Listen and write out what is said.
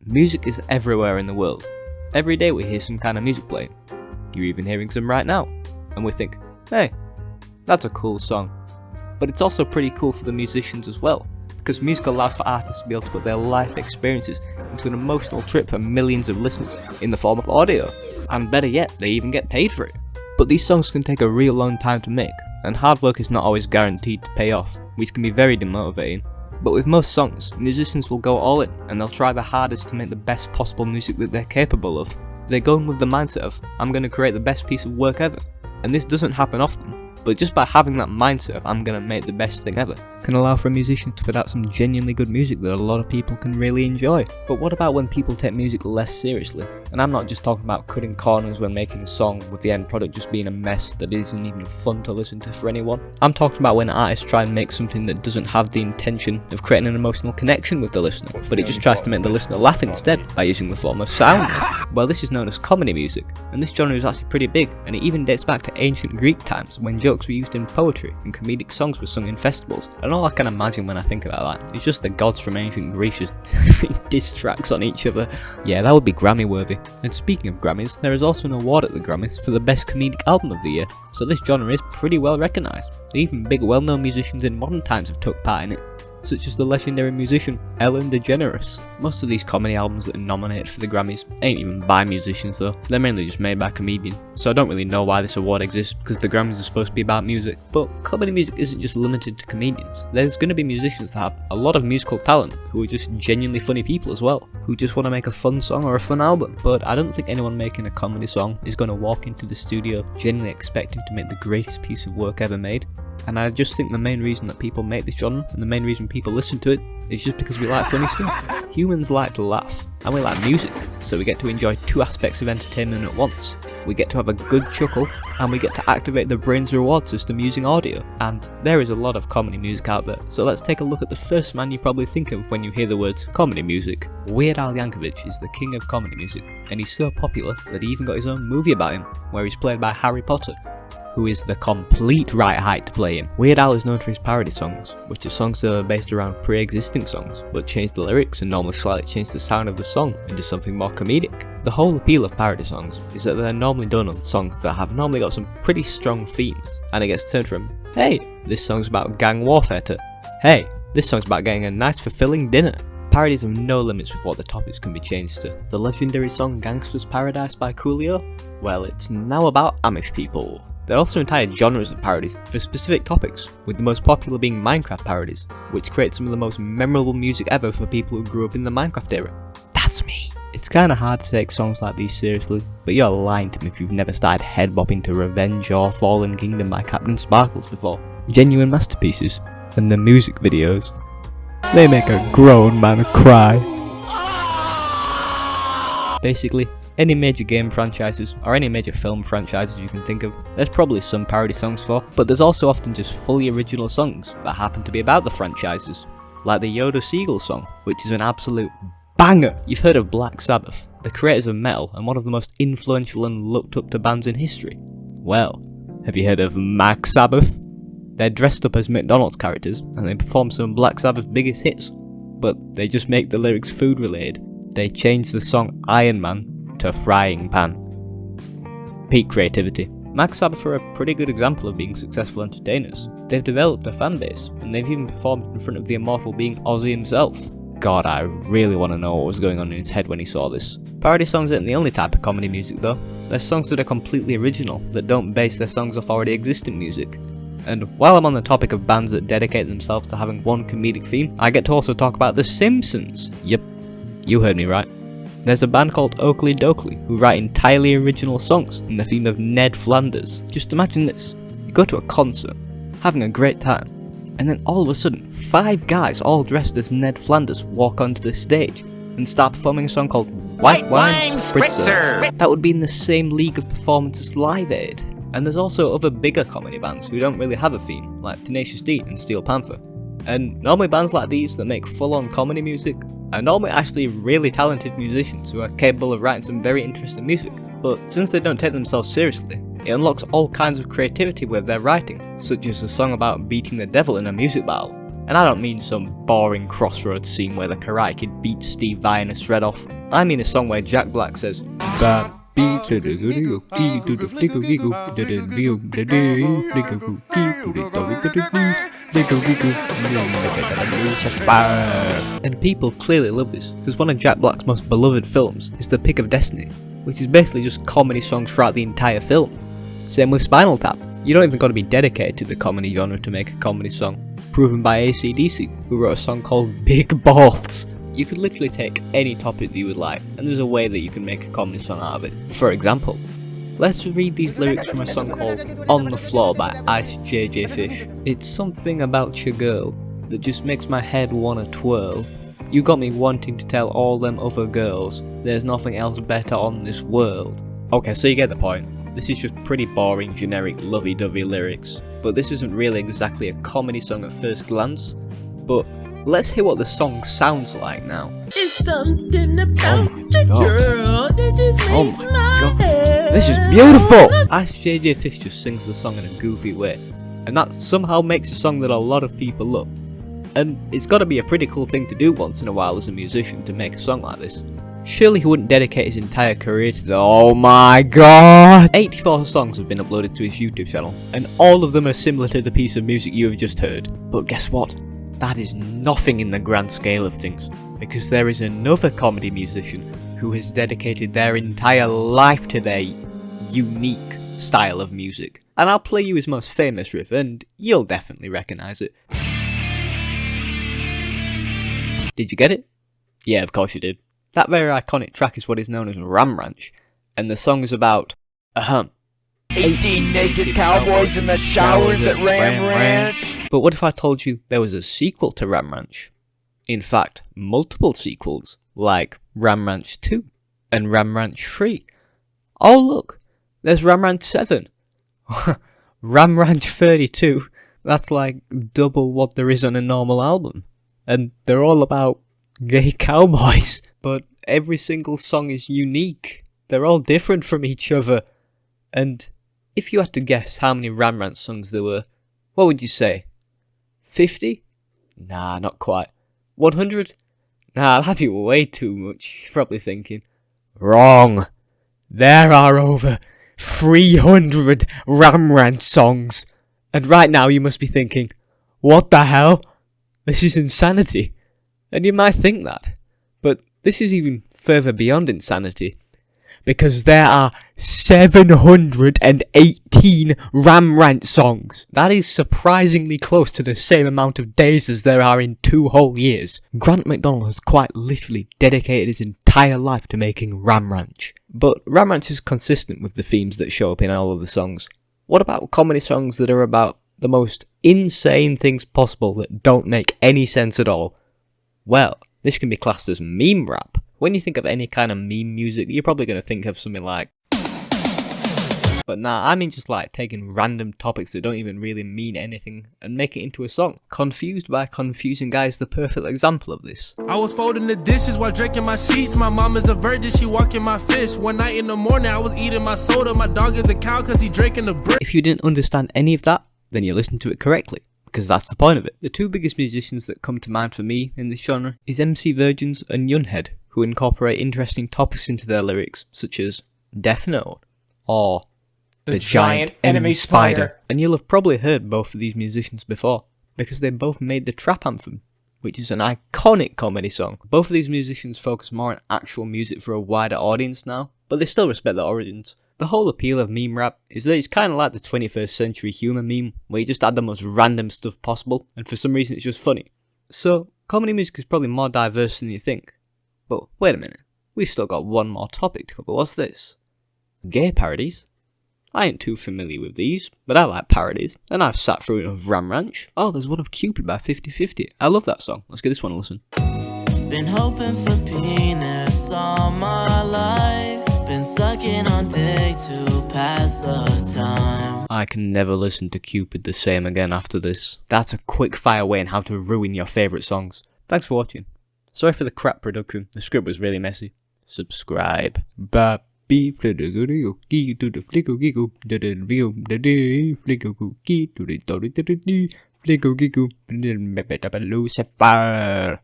Music is everywhere in the world. Every day we hear some kind of music playing. You're even hearing some right now. And we think, hey, that's a cool song. But it's also pretty cool for the musicians as well, because music allows for artists to be able to put their life experiences into an emotional trip for millions of listeners in the form of audio. And better yet, they even get paid for it. But these songs can take a real long time to make, and hard work is not always guaranteed to pay off, which can be very demotivating. But with most songs, musicians will go all in, and they'll try their hardest to make the best possible music that they're capable of. They're going with the mindset of, I'm going to create the best piece of work ever. And this doesn't happen often, but just by having that mindset of I'm going to make the best thing ever, can allow for a musician to put out some genuinely good music that a lot of people can really enjoy. But what about when people take music less seriously? And I'm not just talking about cutting corners when making a song with the end product just being a mess that isn't even fun to listen to for anyone. I'm talking about when artists try and make something that doesn't have the intention of creating an emotional connection with the listener, but it just tries to make the listener laugh instead by using the form of sound. Well, this is known as comedy music, and this genre is actually pretty big, and it even dates back to ancient Greek times when jokes were used in poetry and comedic songs were sung in festivals. And all I can imagine when I think about that is just the gods from ancient Greece just diss tracks on each other. Yeah, that would be Grammy worthy. And speaking of Grammys, there is also an award at the Grammys for the best comedic album of the year, so this genre is pretty well recognised. Even big well-known musicians in modern times have took part in it, such as the legendary musician Ellen DeGeneres. Most of these comedy albums that are nominated for the Grammys ain't even by musicians though, they're mainly just made by comedians, so I don't really know why this award exists because the Grammys are supposed to be about music. But comedy music isn't just limited to comedians. There's going to be musicians that have a lot of musical talent who are just genuinely funny people as well, who just want to make a fun song or a fun album. But I don't think anyone making a comedy song is going to walk into the studio genuinely expecting to make the greatest piece of work ever made. And I just think the main reason that people make this genre, and the main reason people listen to it, is just because we like funny stuff. Humans like to laugh, and we like music, so we get to enjoy two aspects of entertainment at once. We get to have a good chuckle, and we get to activate the brain's reward system using audio. And there is a lot of comedy music out there, so let's take a look at the first man you probably think of when you hear the words comedy music. Weird Al Yankovic is the king of comedy music, and he's so popular that he even got his own movie about him, where he's played by Harry Potter, who is the complete right height to play him. Weird Al is known for his parody songs, which are songs that are based around pre-existing songs, but change the lyrics and normally slightly change the sound of the song into something more comedic. The whole appeal of parody songs is that they're normally done on songs that have normally got some pretty strong themes, and it gets turned from, hey, this song's about gang warfare to, hey, this song's about getting a nice fulfilling dinner. Parodies have no limits with what the topics can be changed to. The legendary song Gangsta's Paradise by Coolio? Well, it's now about Amish people. There are also entire genres of parodies for specific topics, with the most popular being Minecraft parodies, which create some of the most memorable music ever for people who grew up in the Minecraft era. That's me! It's kinda hard to take songs like these seriously, but you're lying to me if you've never started head bopping to Revenge or Fallen Kingdom by Captain Sparkles before. Genuine masterpieces, and the music videos, they make a grown man cry. Basically, any major game franchises, or any major film franchises you can think of, there's probably some parody songs for, but there's also often just fully original songs that happen to be about the franchises. Like the Yoda Seagull song, which is an absolute banger! You've heard of Black Sabbath, the creators of metal and one of the most influential and looked up to bands in history. Well, have you heard of Mag Sabbath? They're dressed up as McDonald's characters, and they perform some of Black Sabbath's biggest hits, but they just make the lyrics food related. They changed the song Iron Man to Frying Pan. Peak creativity. Mag Sabbath are a pretty good example of being successful entertainers. They've developed a fan base, and they've even performed in front of the immortal being Ozzy himself. God, I really want to know what was going on in his head when he saw this. Parody songs aren't the only type of comedy music though. There's songs that are completely original, that don't base their songs off already existing music. And while I'm on the topic of bands that dedicate themselves to having one comedic theme, I get to also talk about The Simpsons. Yep, you heard me right. There's a band called Oakley Dokley who write entirely original songs in the theme of Ned Flanders. Just imagine this, you go to a concert, having a great time, and then all of a sudden 5 guys all dressed as Ned Flanders walk onto the stage and start performing a song called White Wine Spritzer. That would be in the same league of performance as Live Aid. And there's also other bigger comedy bands who don't really have a theme, like Tenacious D and Steel Panther. And normally bands like these that make full-on comedy music are normally actually really talented musicians who are capable of writing some very interesting music. But since they don't take themselves seriously, it unlocks all kinds of creativity with their writing, such as a song about beating the devil in a music battle. And I don't mean some boring crossroads scene where the Karate Kid beats Steve Vai in a shred off. I mean a song where Jack Black says, and people clearly love this, because one of Jack Black's most beloved films is The Pick of Destiny, which is basically just comedy songs throughout the entire film. Same with Spinal Tap. You don't even got to be dedicated to the comedy genre to make a comedy song. Proven by AC/DC, who wrote a song called Big Balls. You could literally take any topic that you would like, and there's a way that you can make a comedy song out of it. For example, let's read these lyrics from a song called On the Floor by Ice JJ Fish. It's something about your girl that just makes my head wanna twirl. You got me wanting to tell all them other girls there's nothing else better on this world. Okay, so you get the point. This is just pretty boring, generic, lovey-dovey lyrics, but this isn't really exactly a comedy song at first glance, but let's hear what the song sounds like now. It's something about the girl that just makes my head. This is beautiful! Ice JJ Fish just sings the song in a goofy way, and that somehow makes a song that a lot of people love. And it's gotta be a pretty cool thing to do once in a while as a musician to make a song like this. Surely he wouldn't dedicate his entire career to the— oh my god! 84 songs have been uploaded to his YouTube channel, and all of them are similar to the piece of music you have just heard. But guess what? That is nothing in the grand scale of things, because there is another comedy musician who has dedicated their entire life to their unique style of music. And I'll play you his most famous riff, and you'll definitely recognise it. Did you get it? Yeah, of course you did. That very iconic track is what is known as Ram Ranch, and the song is about 18 naked cowboys in the showers at Ram Ranch. But what if I told you there was a sequel to Ram Ranch? In fact, multiple sequels, like Ram Ranch 2 and Ram Ranch 3. Oh look, there's Ram Ranch 7. Ram Ranch 32, that's like double what there is on a normal album. And they're all about gay cowboys. But every single song is unique. They're all different from each other. And if you had to guess how many Ram Ranch songs there were, what would you say? 50? Nah, not quite. 100? Nah, that'd be way too much. You're probably thinking, wrong. There are over 300 Ram Ranch songs. And right now you must be thinking, what the hell? This is insanity. And you might think that. But this is even further beyond insanity. Because there are 718 Ram Ranch songs. That is surprisingly close to the same amount of days as there are in 2 whole years. Grant McDonald has quite literally dedicated his entire life to making Ram Ranch. But Ram Ranch is consistent with the themes that show up in all of the songs. What about comedy songs that are about the most insane things possible that don't make any sense at all? Well, this can be classed as meme rap. When you think of any kind of meme music, you're probably going to think of something like... But nah, I mean just like taking random topics that don't even really mean anything and make it into a song. Confused by Confusing Guy is the perfect example of this. I was folding the dishes while drinking my sheets. My mom is a virgin, she walking my fish. One night in the morning I was eating my soda. My dog is a cow cause he drinking the brick. If you didn't understand any of that, then you listened to it correctly, because that's the point of it. The 2 biggest musicians that come to mind for me in this genre is MC Virgins and Yunhead, who incorporate interesting topics into their lyrics, such as Death Note, or The Giant Enemy Spider. And you'll have probably heard both of these musicians before, because they both made the Trap Anthem, which is an iconic comedy song. Both of these musicians focus more on actual music for a wider audience now, but they still respect their origins. The whole appeal of meme rap is that it's kind of like the 21st century humour meme, where you just add the most random stuff possible, and for some reason it's just funny. So, comedy music is probably more diverse than you think. But wait a minute, we've still got one more topic to cover. What's this? Gay parodies? I ain't too familiar with these, but I like parodies, and I've sat through enough Ram Ranch. Oh, there's one of Cupid by 50/50. I love that song. Let's give this one a listen. Been hoping for penis all my life. Been sucking on dick to pass the time. I can never listen to Cupid the same again after this. That's a quick fire way on how to ruin your favourite songs. Thanks for watching. Sorry for the crap production, the script was really messy. Subscribe. Lucifer.